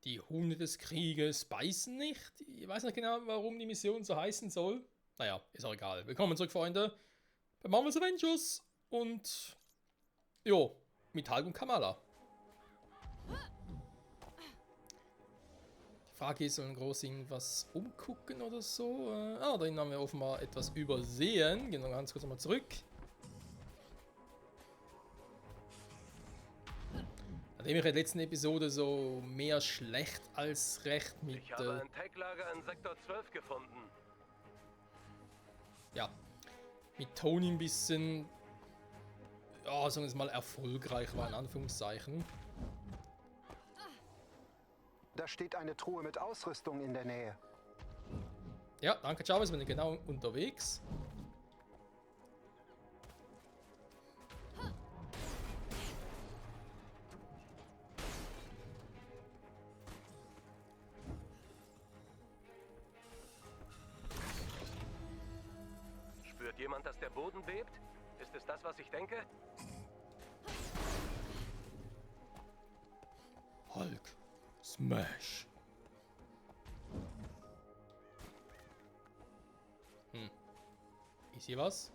Die Hunde des Krieges beißen nicht. Ich weiß nicht genau, warum die Mission so heißen soll. Naja, ist auch egal. Willkommen zurück, Freunde, bei Marvel's Avengers. Und, jo, mit Hulk und Kamala. Die Frage ist, sollen groß irgendwas umgucken oder so? Da hinten haben wir offenbar etwas übersehen. Gehen wir ganz kurz nochmal zurück. Nachdem ich in der letzten Episode so mehr schlecht als recht mit... Ich habe ein Tech-Lager in Sektor 12 gefunden. Ja, mit Tony ein bisschen... Ja, sagen wir es mal, erfolgreich war, in Anführungszeichen. Da steht eine Truhe mit Ausrüstung in der Nähe. Ja, danke, Chavez, wir sind genau unterwegs. Spürt jemand, dass der Boden bebt? Ist es das, was ich denke? Hulk. Smash. Ist hier was?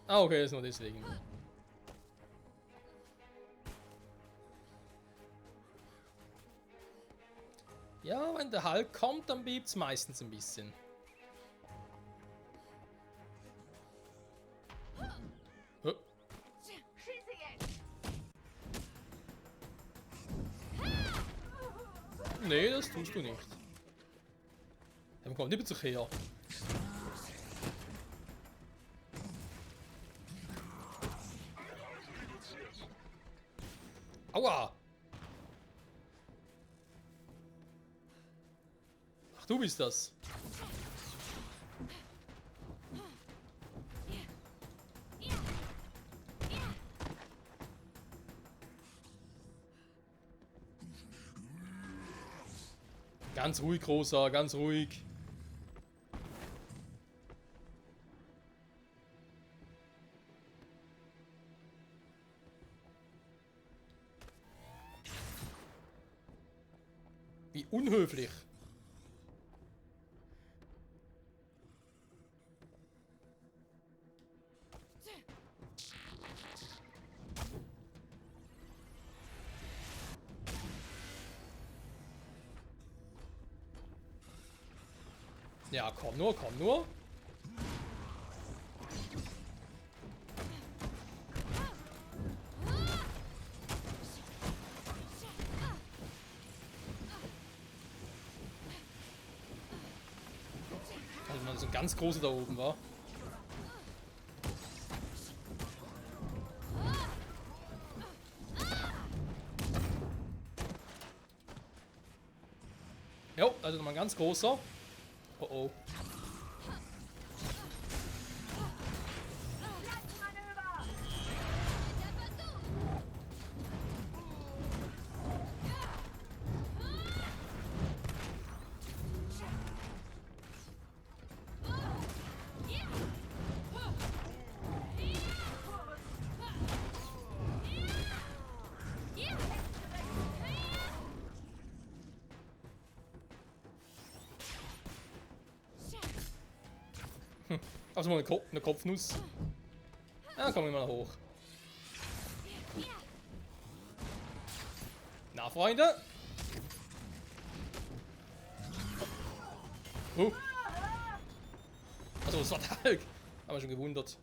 Ah, okay, ist nur deswegen. Ja, wenn der Hulk kommt, dann bebt's meistens ein bisschen. Hä? Nee, das tust du nicht. Er kommt nicht zu her. Aua! Ach, du bist das. Ganz ruhig, Großer, ganz ruhig. Wie unhöflich. Ja, komm nur, komm nur. Also man so ein ganz großer da oben war. Jo, also nochmal ein ganz großer. Oh oh. Also mal eine Kopfnuss. Ja, kommen wir mal hoch. Na, Freunde. Also, das war der Hulk. Haben wir schon gewundert. Zurück,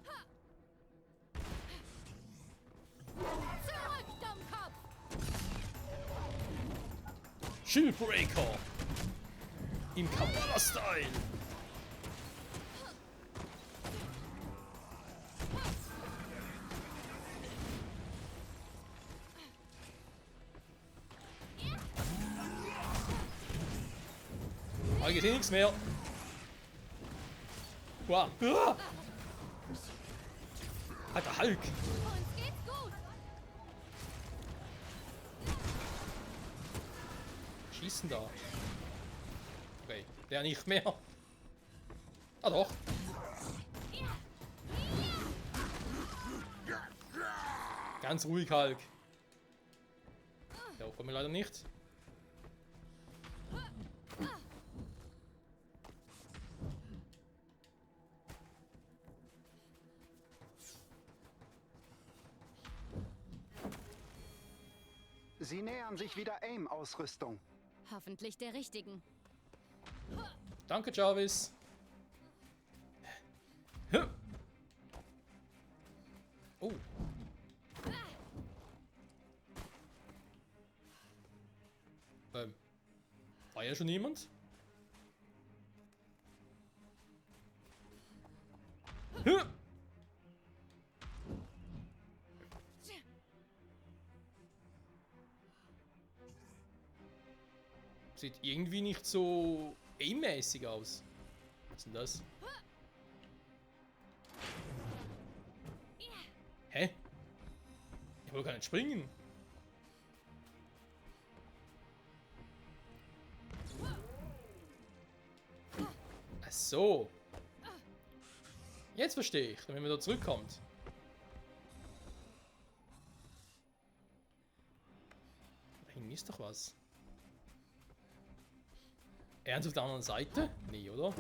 Dummkopf! Shieldbreaker. Im Kamala-Style. Aber geht hier nichts mehr. Wow. Ah. Alter Hulk. Uns geht's gut! Schießen da. Okay, der nicht mehr. Ah doch. Ganz ruhig, Hulk. Der kommt mir leider nicht. Sie nähern sich wieder AIM-Ausrüstung. Hoffentlich der richtigen. Danke, Jarvis. Hä? Oh. War ja schon jemand? Hä? Sieht irgendwie nicht so aim-mäßig aus. Was ist denn das? Hä? Ich wollte gar nicht springen. Ach so. Jetzt verstehe ich, wenn man da zurückkommt. Da hinten ist doch was. Ernst auf der anderen Seite? Nee, oder?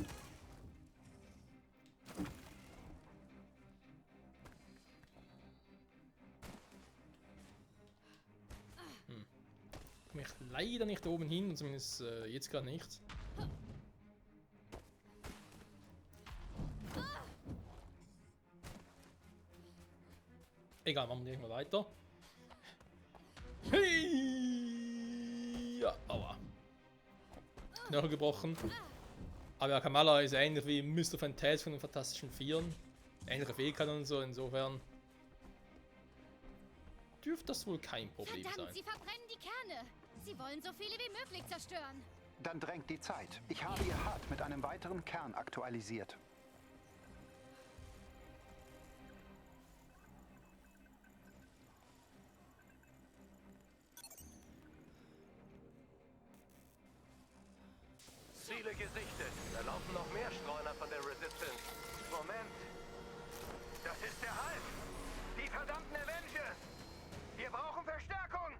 Komme ich leider nicht oben hin, zumindest jetzt gerade nicht. Egal, machen wir direkt mal weiter. Hey! Ja, aua. Knochen gebrochen. Aber ja, Kamala ist ähnlich wie Mr. Fantastic von den Fantastischen Vieren. Ähnliche Fähigkeiten und so, insofern dürfte das wohl kein Problem Verdammt, sein. sie verbrennen die Kerne. Sie wollen so viele wie möglich zerstören. Dann drängt die Zeit. Ich habe ihr HUD mit einem weiteren Kern aktualisiert. Ziele gesichtet. Da laufen noch mehr Streuner von der Resistance. Moment. Das ist der Hulk. Die verdammten Avengers. Wir brauchen Verstärkung.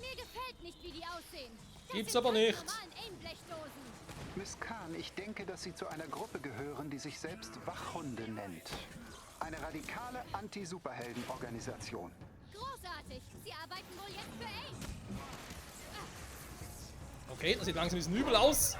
Mir gefällt nicht, wie die aussehen. Das Gibt's sind aber keine nicht. normalen Aim-Blechdosen. Miss Khan, ich denke, dass Sie zu einer Gruppe gehören, die sich selbst Wachhunde nennt. Eine radikale Anti-Superhelden-Organisation. Großartig. Sie arbeiten wohl jetzt für AIM. Okay, das sieht langsam ein bisschen übel aus.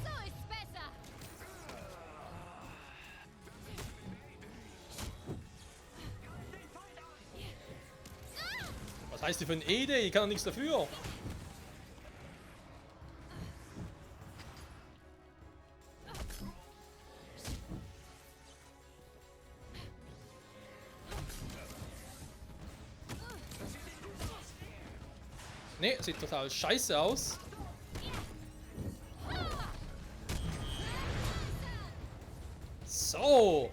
So ist's besser. Was heißt die für ein Ede? Ich kann doch nichts dafür. Nee, sieht total scheiße aus. So.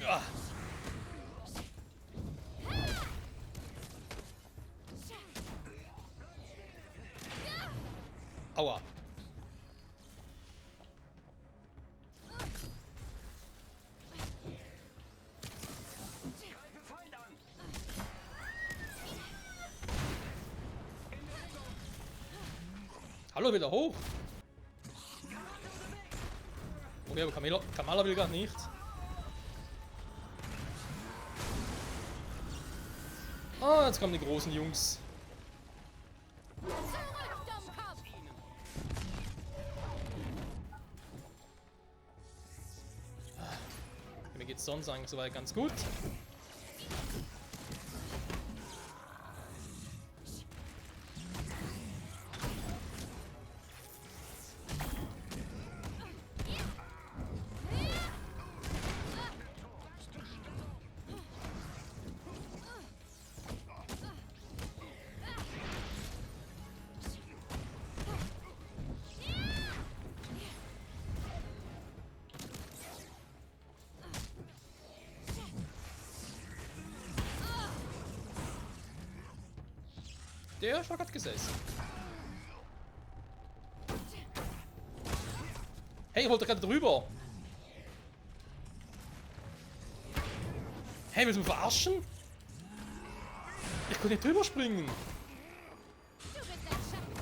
Ah. Aua. Hallo, wieder hoch. Okay, aber Kamala will gar nicht. Ah, jetzt kommen die großen Jungs. Zurück, Dummkopf. Mir geht's sonst eigentlich soweit ganz gut. Der Schlag hat gesessen. Hey, ich wollte gerade drüber. Hey, willst du mich verarschen? Ich konnte nicht drüber springen. Du bist ein Schatten.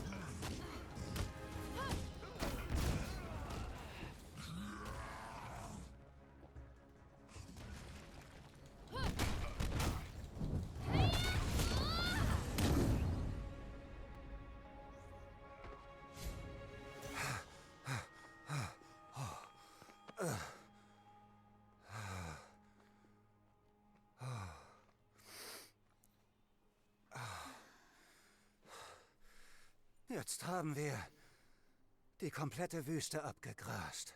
Jetzt haben wir die komplette Wüste abgegrast.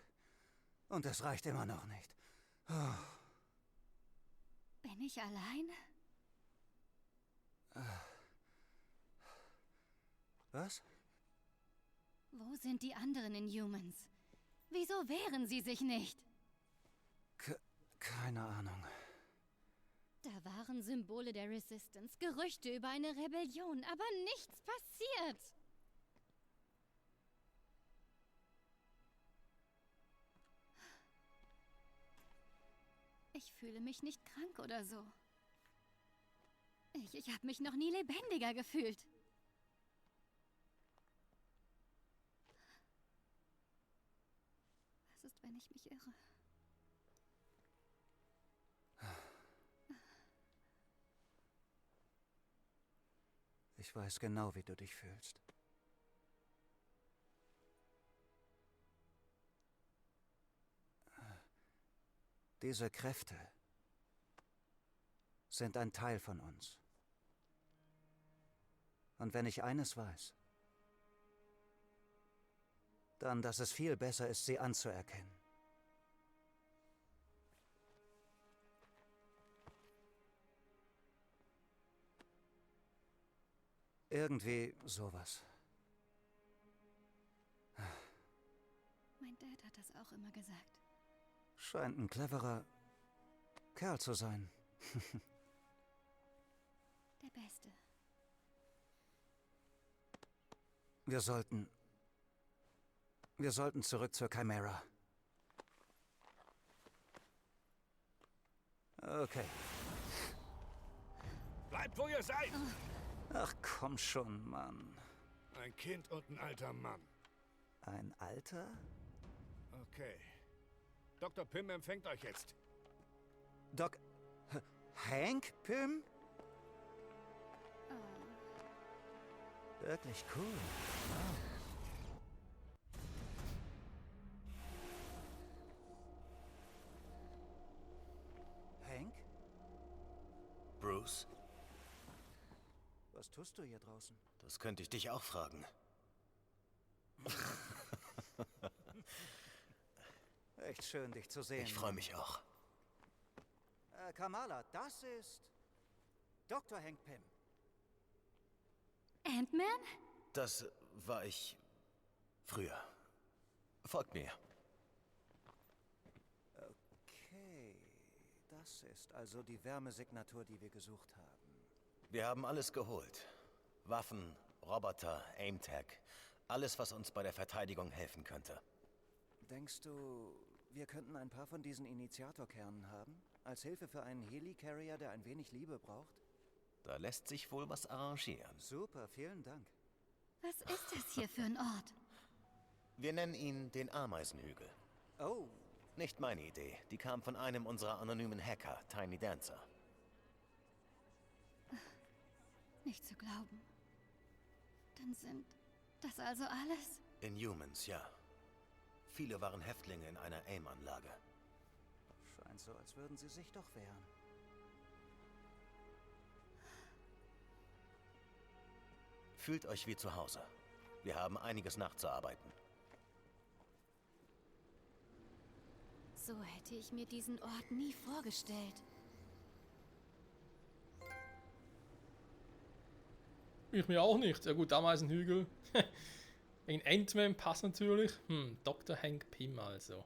Und es reicht immer noch nicht. Bin ich allein? Was? Wo sind die anderen Inhumans? Wieso wehren sie sich nicht? Keine Ahnung. Da waren Symbole der Resistance, Gerüchte über eine Rebellion, aber nichts passiert. Ich fühle mich nicht krank oder so. Ich habe mich noch nie lebendiger gefühlt. Was ist, wenn ich mich irre? Ich weiß genau, wie du dich fühlst. Diese Kräfte sind ein Teil von uns. Und wenn ich eines weiß, dann, dass es viel besser ist, sie anzuerkennen. Irgendwie sowas. Mein Dad hat das auch immer gesagt. Scheint ein cleverer Kerl zu sein. Der Beste. Wir sollten zurück zur Chimera. Okay. Bleibt, wo ihr seid! Ach komm schon, Mann. Ein Kind und ein alter Mann. Ein Alter? Okay. Dr. Pym empfängt euch jetzt. Doc... Hank Pym? Wirklich cool. Wow. Hank? Bruce, Was tust du hier draußen? das könnte ich dich auch fragen. Echt schön, dich zu sehen. Ich freue mich auch. Kamala, das ist... Dr. Hank Pym. Ant-Man? Das war ich früher. Folgt mir. Okay, das ist also die Wärmesignatur, die wir gesucht haben. Wir haben alles geholt. Waffen, Roboter, Aim-Tag. Alles, was uns bei der Verteidigung helfen könnte. Denkst du, wir könnten ein paar von diesen Initiatorkernen haben? Als Hilfe für einen Helicarrier, der ein wenig Liebe braucht? Da lässt sich wohl was arrangieren. Super, vielen Dank. Was ist das hier für ein Ort? Wir nennen ihn den Ameisenhügel. Oh, Nicht meine Idee. Die kam von einem unserer anonymen Hacker, Tiny Dancer. Nicht zu glauben. Dann sind das also alles? Inhumans, ja. Viele waren Häftlinge in einer AIM-Anlage. scheint so, als würden sie sich doch wehren. Fühlt euch wie zu Hause. Wir haben einiges nachzuarbeiten. So hätte ich mir diesen Ort nie vorgestellt. Ich mir auch nicht. Ja gut, Ameisenhügel. Wegen Ant-Man passt natürlich. Dr. Hank Pym also.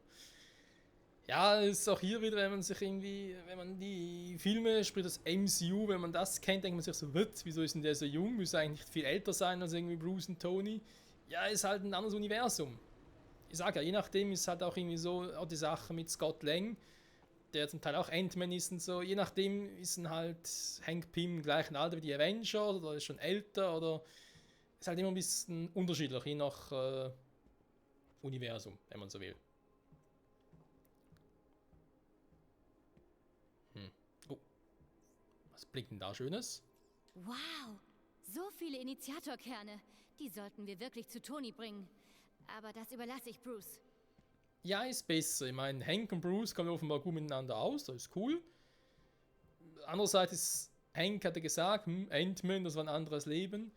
Ja, ist auch hier wieder, wenn man sich irgendwie, wenn man die die Filme, sprich das MCU, wenn man das kennt, denkt man sich so, was, wieso ist denn der so jung? Müsste eigentlich viel älter sein als irgendwie Bruce und Tony. Ja, ist halt ein anderes Universum. Ich sage ja, je nachdem ist halt auch irgendwie so, auch die Sache mit Scott Lang, der zum Teil auch Ant-Man ist und so, je nachdem ist dann halt Hank Pym im gleichen Alter wie die Avenger oder ist schon älter oder ist halt immer ein bisschen unterschiedlich, je nach Universum, wenn man so will. Oh, was blinkt denn da Schönes? Wow, so viele Initiatorkerne. Die sollten wir wirklich zu Tony bringen. Aber das überlasse ich Bruce. Ja, ist besser. Ich meine, Hank und Bruce kommen offenbar gut miteinander aus, das ist cool. Andererseits ist Hank hatte gesagt, Ant-Man, das war ein anderes Leben.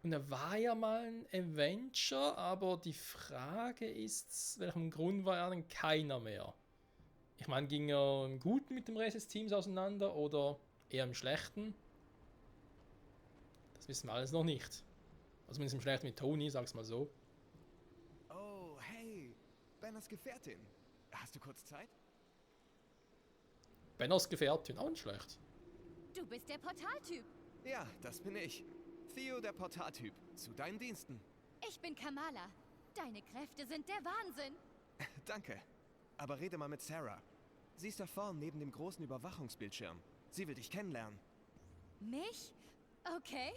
Und er war ja mal ein Avenger, aber die Frage ist, welchem Grund war er dann keiner mehr? Ich meine, ging er im Guten mit dem Rest des Teams auseinander oder eher im Schlechten? Das wissen wir alles noch nicht. Also zumindest im Schlechten mit Tony, sag's mal so. Oh, hey, Banners Gefährtin. Hast du kurz Zeit? Banners Gefährtin, auch nicht schlecht. Du bist der Portaltyp. Ja, das bin ich. Theo, der Portaltyp. Zu deinen Diensten. Ich bin Kamala. Deine Kräfte sind der Wahnsinn. Danke. Aber rede mal mit Sarah. Sie ist da vorn neben dem großen Überwachungsbildschirm. Sie will dich kennenlernen. Mich? Okay.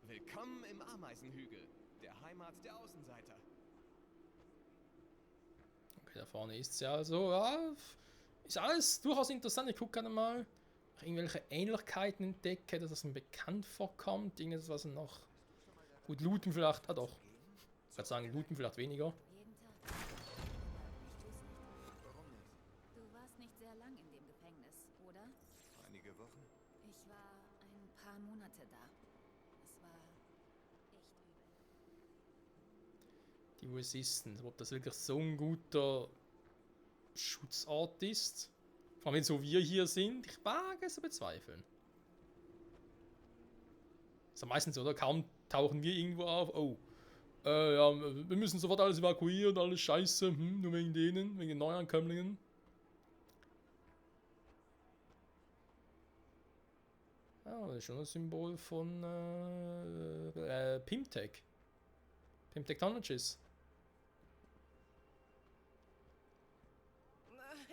Willkommen im Ameisenhügel, der Heimat der Außenseiter. Okay, da vorne ist sie also. Ja, ist alles durchaus interessant. Ich gucke gerne mal, ob ich irgendwelche Ähnlichkeiten entdecke, dass es mir bekannt vorkommt. Irgendetwas, was noch. Gut, looten vielleicht. Ah, doch. Ich würde sagen, looten vielleicht weniger. Jeden Tag. Du warst nicht sehr lang in dem Gefängnis, oder? Einige Wochen? Ich war ein paar Monate da. Es war echt übel. Die Resistance. Ob das wirklich so ein guter Schutzort ist. Vor allem, wenn so wir hier sind. Ich wage es zu bezweifeln. Ist ja meistens so, oder? Kaum tauchen wir irgendwo auf. Oh. Ja, wir müssen sofort alles evakuieren, alles scheiße. Nur wegen denen, wegen den Neuankömmlingen. Ja, das ist schon ein Symbol von Pimtech. Pim Technologies.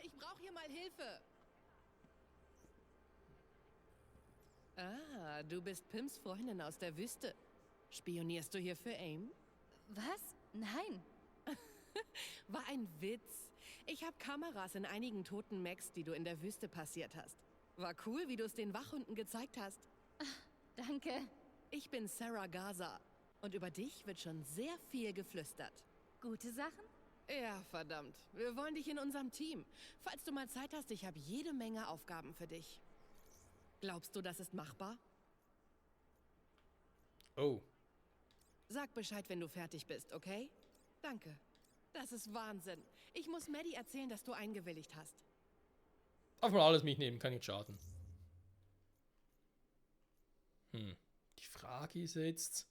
Ich brauche hier mal Hilfe. Ah, du bist Pims Freundin aus der Wüste. Spionierst du hier für AIM? Was? Nein. War ein Witz. Ich habe Kameras in einigen toten Mechs, die du in der Wüste passiert hast. War cool, wie du es den Wachhunden gezeigt hast. Danke. Ich bin Sarah Gaza. Und über dich wird schon sehr viel geflüstert. Gute Sachen? Ja, verdammt. Wir wollen dich in unserem Team. Falls du mal Zeit hast, ich habe jede Menge Aufgaben für dich. Glaubst du, das ist machbar? Oh. Sag Bescheid, wenn du fertig bist, okay? Danke. Das ist Wahnsinn. Ich muss Maddie erzählen, dass du eingewilligt hast. Einfach mal alles mitnehmen, kann nicht schaden. Die Frage ist jetzt,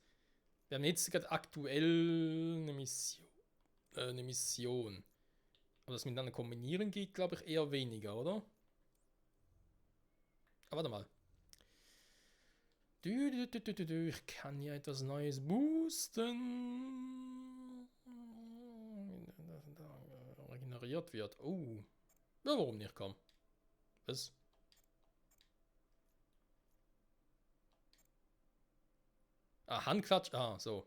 wir haben jetzt gerade aktuell eine Mission. Aber das miteinander kombinieren geht, glaube ich, eher weniger, oder? Aber warte mal. Ich kann hier etwas Neues boosten. Regeneriert wird. Oh. Ja, warum nicht? Komm. Was? Ah, Handklatsch. Ah, so.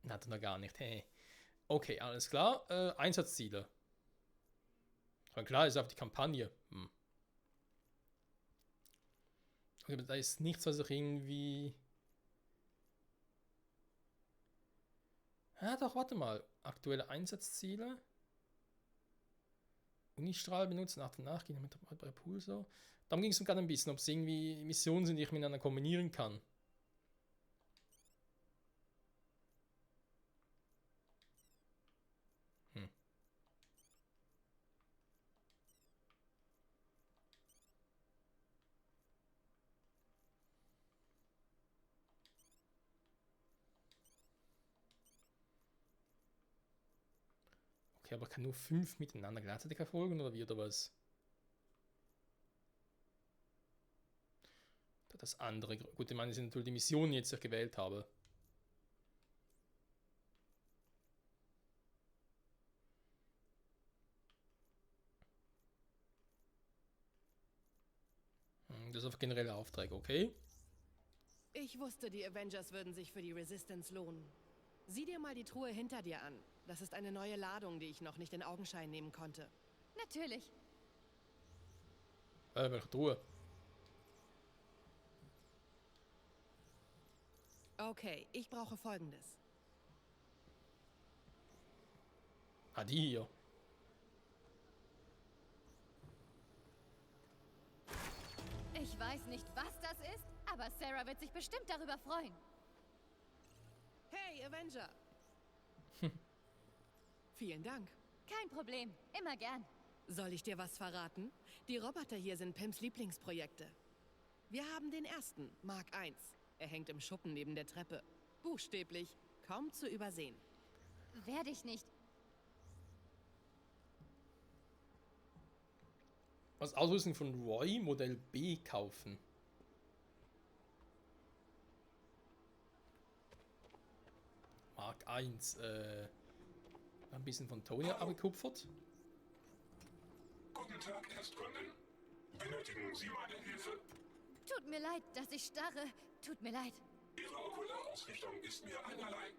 Hat er noch gar nicht. Hey. Okay, alles klar. Einsatzziele. Aber klar, ist auf die Kampagne. Okay, aber da ist nichts, was ich irgendwie. Ah, doch, warte mal. Aktuelle Einsatzziele. Unistrahl benutzen, nach dem Nachgehen mit bei Pulsar. Darum ging es gerade ein bisschen, ob es irgendwie Missionen sind, die ich miteinander kombinieren kann. Okay, aber kann nur 5 miteinander gleichzeitig erfolgen oder wie oder was? Das andere, gut, ich meine, das sind natürlich die Missionen, die ich jetzt gewählt habe. Das ist auf generelle Aufträge, okay? Ich wusste, die Avengers würden sich für die Resistance lohnen. Sieh dir mal die Truhe hinter dir an. Das ist eine neue Ladung, die ich noch nicht in Augenschein nehmen konnte. Natürlich. Welche Truhe? Okay, ich brauche Folgendes. Ah, die hier. Ich weiß nicht, was das ist, aber Sarah wird sich bestimmt darüber freuen. Hey, Avenger! Vielen Dank. Kein Problem, immer gern. Soll ich dir was verraten? Die Roboter hier sind Pims Lieblingsprojekte. Wir haben den ersten, Mark I. Er hängt im Schuppen neben der Treppe. Buchstäblich, kaum zu übersehen. Werde ich nicht. Was Ausrüstung von Roy Modell B kaufen. Mark 1, ein bisschen von Tony abgekupfert. Guten Tag, Erstkunden. Benötigen Sie meine Hilfe? Tut mir leid, dass ich starre. Tut mir leid. Ihre Okularausrichtung ist mir einerlei.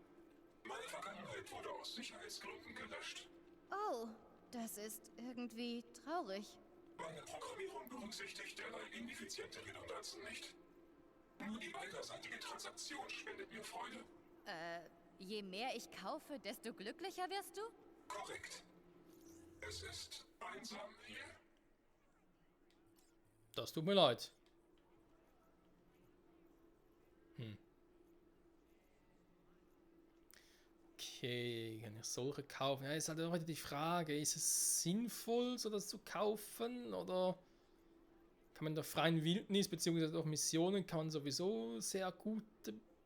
Meine Vergangenheit wurde aus Sicherheitsgründen gelöscht. Oh, das ist irgendwie traurig. Meine Programmierung berücksichtigt derlei ineffiziente Redundanzen nicht. Nur die beiderseitige Transaktion spendet mir Freude. Je mehr ich kaufe, desto glücklicher wirst du? Korrekt. Es ist einsam hier. Das tut mir leid. Okay, kann ich solche kaufen? Ja, ist halt auch wieder die Frage, ist es sinnvoll, so das zu kaufen? Oder kann man in der freien Wildnis, beziehungsweise auch Missionen, kann man sowieso sehr gut,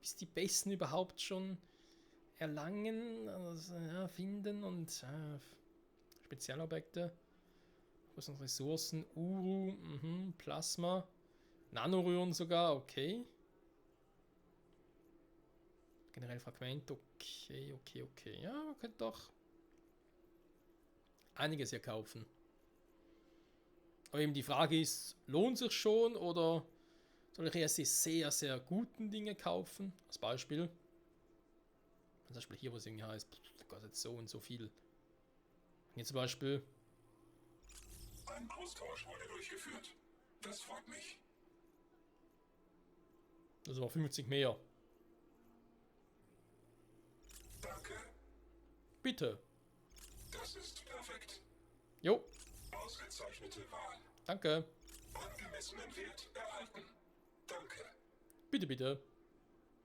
bis die besten überhaupt schon erlangen, also, ja, finden und Spezialobjekte, Ressourcen, Uru, Plasma, Nanorühren sogar, okay. Generell Fragment, okay. Ja, man könnte doch einiges hier kaufen. Aber eben die Frage ist, lohnt sich schon oder soll ich erst die sehr, sehr guten Dinge kaufen? Als Beispiel. Zum Beispiel hier, wo es irgendwie heißt, Gott, jetzt so und so viel. Hier zum Beispiel. Ein Austausch wurde durchgeführt. Das freut mich. Das war 50 mehr. Danke. Bitte. Das ist perfekt. Jo. Ausgezeichnete Wahl. Danke. Angemessenen Wert erhalten. Danke. Bitte, bitte.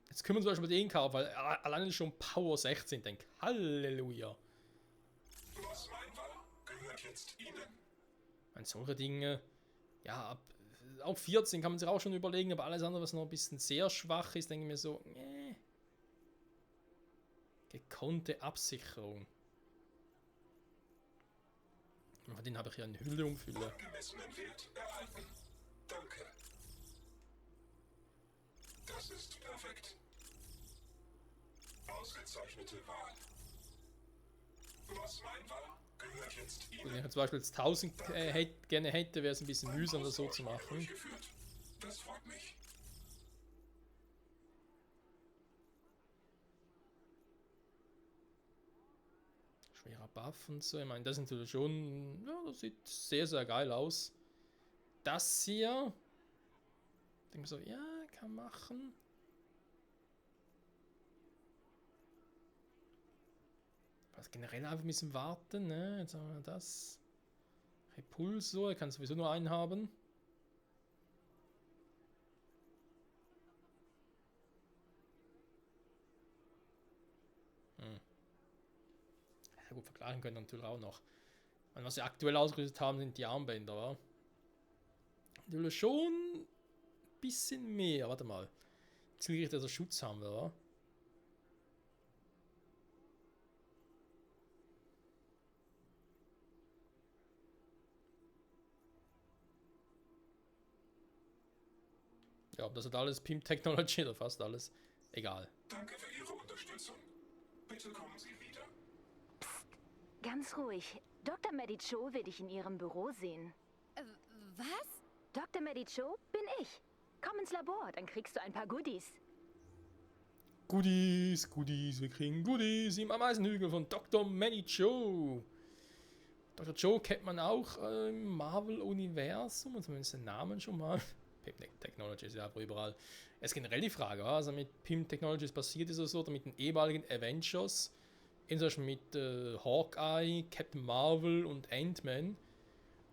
Jetzt können wir zum Beispiel den kaufen, weil alleine schon Power 16 denkt. Halleluja. Was mein war, gehört jetzt Ihnen. Und solche Dinge, ja, ab 14 kann man sich auch schon überlegen, aber alles andere, was noch ein bisschen sehr schwach ist, denke ich mir so, gekonnte Absicherung. Von denen habe ich ja eine Hülle umfülle. Angemessenen Wert erhalten. Danke. Das ist perfekt. Ausgezeichnete Wahl. Was mein war, gehört jetzt Ihnen. Wenn ich zum Beispiel jetzt 1000 gerne hätte, wäre es ein bisschen mühsam, das so zu machen. Das freut mich. Schwerer Buff und so. Ich meine, das ist natürlich schon. Ja, das sieht sehr, sehr geil aus. Das hier. Ich denke mir so, ja, kann machen. Was generell einfach ein bisschen warten, ne? Jetzt haben wir das. Repulsor, ich kann sowieso nur einen haben. Ja gut, vergleichen können wir natürlich auch noch. Und was wir aktuell ausgerüstet haben, sind die Armbänder, wa? Natürlich schon ein bisschen mehr. Warte mal. Zielgerichteter Schutz haben wir, wa? Ja, das hat alles Pym Technology oder fast alles. Egal. Danke für Ihre Unterstützung. Bitte kommen Sie wieder. Ganz ruhig. Dr. Medicho will dich in ihrem Büro sehen. Was? Dr. Medicho bin ich. Komm ins Labor, dann kriegst du ein paar Goodies. Goodies, Goodies, wir kriegen Goodies im Ameisenhügel von Dr. Medicho. Dr. Joe kennt man auch im Marvel-Universum, und zumindest den Namen schon mal. Pym Technologies, ja, aber überall. Es ist generell die Frage, also mit Pym Technologies passiert ist es so, oder mit den ehemaligen Avengers, insbesondere mit Hawkeye, Captain Marvel und Ant-Man,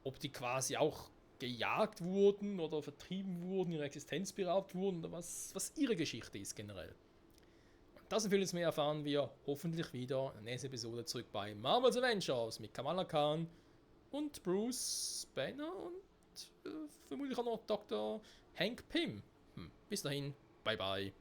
ob die quasi auch gejagt wurden oder vertrieben wurden, ihre Existenz beraubt wurden, oder was ihre Geschichte ist generell. Und das und vieles mehr erfahren wir hoffentlich wieder in der nächsten Episode zurück bei Marvel's Avengers mit Kamala Khan und Bruce Banner und vermutlich auch noch Dr. Hank Pym. Bis dahin, bye bye.